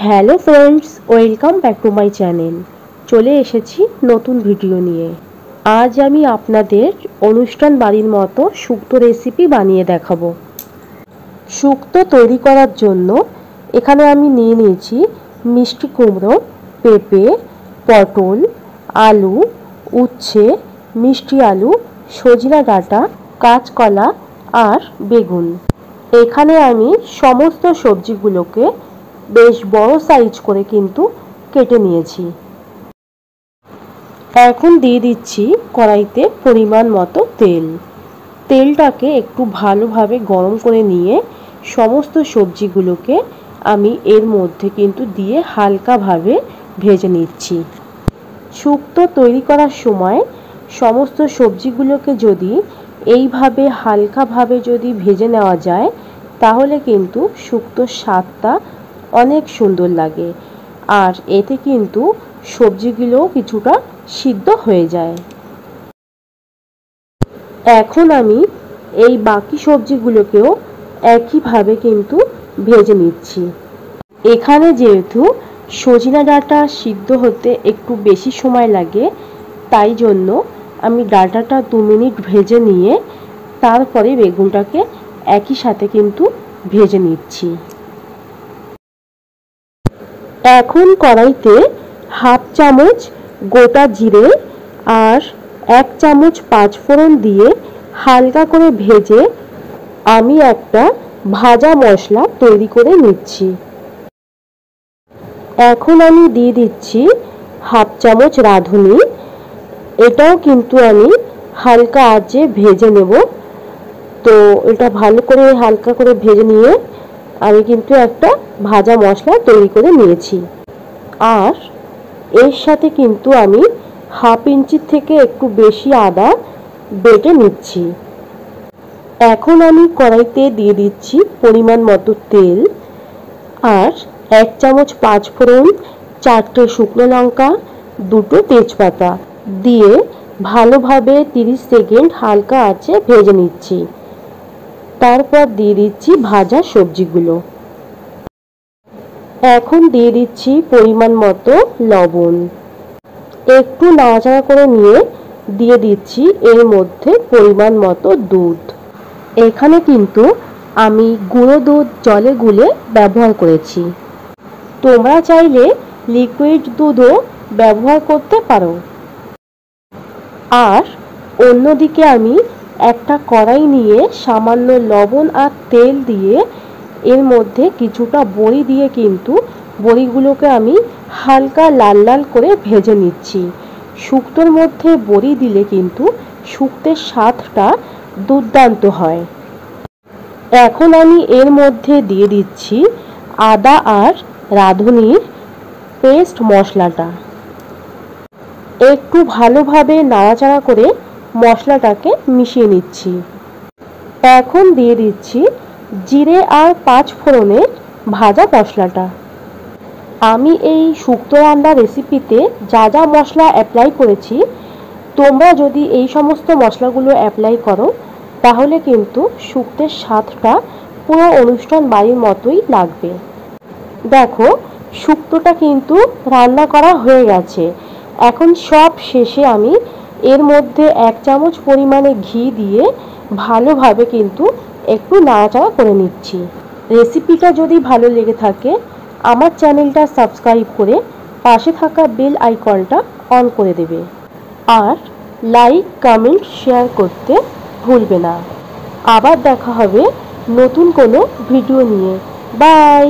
Hello friends, welcome back to my channel. চলে এসেছি নতুন ভিডিও নিয়ে। আজ আমি আপনাদের অনুষ্ঠান বাড়ির মতো শুক্তো রেসিপি বানিয়ে দেখাবো। শুক্তো তৈরি করার জন্য এখানে আমি নিয়ে নিয়েছি মিষ্টি কুমড়ো, পেঁপে, পটল, আলু, উচ্ছে, মিষ্টি আলু, সজনা ডাঁটা, কাঁচকলা আর বেগুন। এখানে আমি সমস্ত সবজিগুলোকে বেশ বড় সাইজ করে কিন্তু কেটে নিয়েছি। এখন দিয়ে দিচ্ছি কড়াইতে পরিমাণ মতো তেল। তেলটাকে একটু ভালোভাবে গরম করে নিয়ে সমস্ত সবজিগুলোকে আমি এর মধ্যে কিন্তু দিয়ে হালকাভাবে ভেজে নিচ্ছি। শুক্তো তৈরি করার সময় সমস্ত সবজিগুলোকে যদি এইভাবে হালকাভাবে যদি ভেজে নেওয়া যায় তাহলে কিন্তু শুক্তোর স্বাদটা অনেক সুন্দর লাগে, আর এতে কিন্তু সবজিগুলোও কিছুটা সিদ্ধ হয়ে যায়। এখন আমি এই বাকি সবজিগুলোকেও একইভাবে কিন্তু ভেজে নিচ্ছি। এখানে যেহেতু সজনা ডাঁটা সিদ্ধ হতে একটু বেশি সময় লাগে, তাই জন্য আমি ডাঁটাটা 2 মিনিট ভেজে নিয়ে তারপরে বেগুনটাকে একই সাথে কিন্তু ভেজে নিচ্ছি। এখন কড়াইতে হাফ চামচ গোটা জিরে আর 1 চামচ পাঁচফোড়ন দিয়ে হালকা করে ভেজে আমি একটা ভাজা মশলা তৈরি করে নিচ্ছি। এখন আমি দিয়ে দিচ্ছি হাফ চামচ রাঁধুনি। এটাও কিন্তু আমি হালকা আঁচে ভেজে নেব। তো এটা ভালো করে হালকা করে ভেজে নিয়ে আমি কিন্তু একটা ভাজা মশলা তৈরি করে নিয়েছি। আর এর সাথে কিন্তু আমি হাফ ইঞ্চির থেকে একটু বেশি আদা বেটে নিচ্ছি। এখন আমি কড়াইতে দিয়ে দিচ্ছি পরিমাণ মতো তেল আর 1 চামচ পাঁচফোড়ন, 4টে শুকনো লঙ্কা, 2টো তেজপাতা দিয়ে ভালোভাবে 30 সেকেন্ড হালকা আঁচে ভেজে নিচ্ছি। তারপর দিয়ে দিচ্ছি ভাজা সবজিগুলো। এখন দিয়ে দিচ্ছি পরিমাণ মতো লবণ। একটু নাড়াচাড়া করে নিয়ে দিয়ে দিচ্ছি এর মধ্যে পরিমাণ মতো দুধ। এখানে কিন্তু আমি গুঁড়ো দুধ জলে গুলে ব্যবহার করেছি। তোমরা চাইলে লিকুইড দুধও ব্যবহার করতে পারো। আর অন্যদিকে আমি একটা কড়াই নিয়ে সামান্য লবণ আর তেল দিয়ে এর মধ্যে কিছুটা বড়ি দিয়ে কিন্তু বড়িগুলোকে আমি হালকা লাল লাল করে ভেজে নিচ্ছি। শুক্তোর মধ্যে বড়ি দিলে কিন্তু শুক্তোর স্বাদটা দুর্দান্ত হয়। এখন আমি এর মধ্যে দিয়ে দিচ্ছি আদা আর রাঁধুনির পেস্ট মশলাটা। একটু ভালোভাবে নাড়াচাড়া করে মশলাটাকে মিশিয়ে নিচ্ছি। এখন দিয়ে দিচ্ছি জিরে আর পাঁচফোড়নের ভাজা মশলাটা। আমি এই শুক্তো রান্না রেসিপিতে যা যা মশলা অ্যাপ্লাই করেছি, তোমরা যদি এই সমস্ত মশলাগুলো অ্যাপ্লাই করো তাহলে কিন্তু শুক্তোর স্বাদটা পুরো অনুষ্ঠান বাড়ির মতোই লাগবে। দেখো, শুক্তোটা কিন্তু রান্না করা হয়ে গেছে। এখন সব শেষে আমি এর মধ্যে 1 চামচ পরিমাণে ঘি দিয়ে ভালোভাবে কিন্তু একটু নাড়াচাড়া করে নিচ্ছি। রেসিপিটা যদি ভালো লেগে থাকে আমার চ্যানেলটা সাবস্ক্রাইব করে পাশে থাকা বেল আইকনটা অন করে দেবে। আর লাইক, কমেন্ট, শেয়ার করতে ভুলবে না। আবার দেখা হবে নতুন কোনো ভিডিও নিয়ে। বাই।